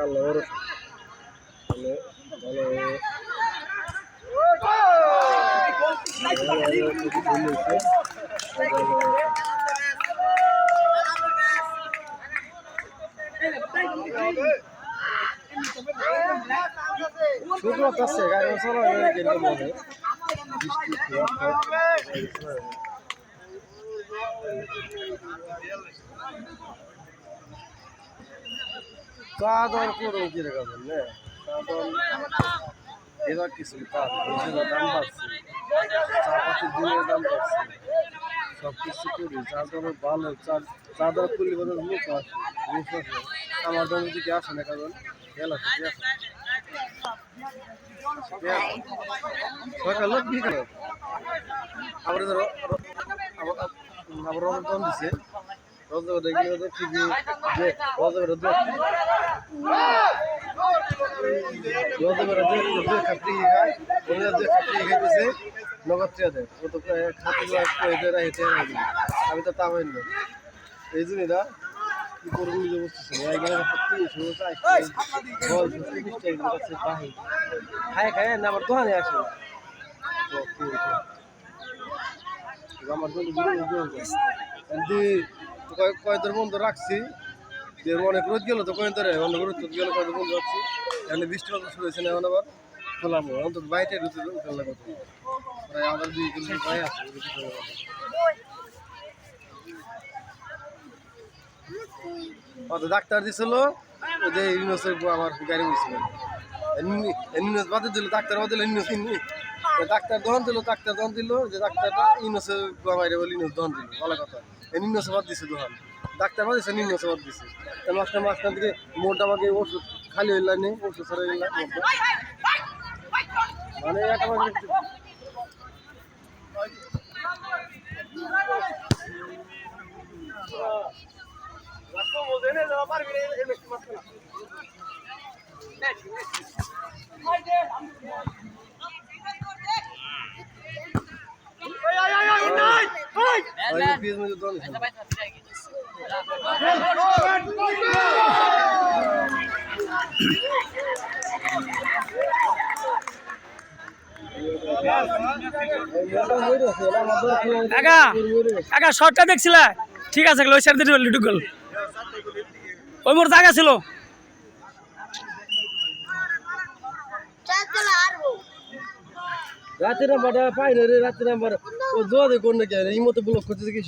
আল্লাহ ভরসা ভালো শুধু আছে গাড়ি চলা কিরকম হবে চাদর করো কিরকম না চাদর এবার কিছু দাম বাড়ছে চাপাতির দিনের দাম বাড়ছে সব কিছু করি চাদরের ভালো চাদর খুললে বোধ মুখ আসে মুখ আসে আমার দাম দিকে আসে না কারণ খেয়াল আছে সকাল বিকাল আবার ধরো আবার রমজান দিছে রমজান দেখলে তো ঠিকই যে রমজান খাপড়ি খায় ওরা যে খাপড়ি খাইতেছে নগদ চেয়ে দেয় ও তো খাপড়ি আমি তো তা হইল এই জন্যই না কি করবো নিজে বুঝতেছি খায় খায় না আবার দোকানে আসে আমার কয়েকদের বন্ধু রাখছি অনেক রোদ গেল তো কয়েক ধরে অনেক রোদ গেল কয়েকদের বন্ধু রাখছি এখানে বৃষ্টি মতো শুরু হয়েছে না এখন আবার খোলাম অন্তত বাইরে ঢুকতে উঠাল কথা প্রায় আমাদের 2 কিলোমিটার বাইরে আছে ডাক্তার দিছিল ওই যে ইউনিভার্সিটি আমার গাড়ি হয়েছিল ইউনিভার্স বাদে দিল ডাক্তার বাদে ডাক্তার দহন দিল যে ডাক্তারটা ইউনিভার্সিটি বাইরে বলে ইউনিভার্স দহন দিল ভালো কথা ইউনিভার্সিটি বাদ দিছে দোকান ডাক্তার বাদ দিছে ইউনিভার্সিটি বাদ দিছে মাঝখান থেকে মোটা আমাকে ওষুধ খালি হইল নেই ওষুধ ছাড়া হইল মানে একটা কাকা শর্টটা দেখছিলা ঠিক আছে ওই মোর জায়গা ছিল রাতের নাম্বারটা পাই না রে রাতের নাম্বার ও জোয়া কোন নাকি এই মতো ব্লক করতেছে কি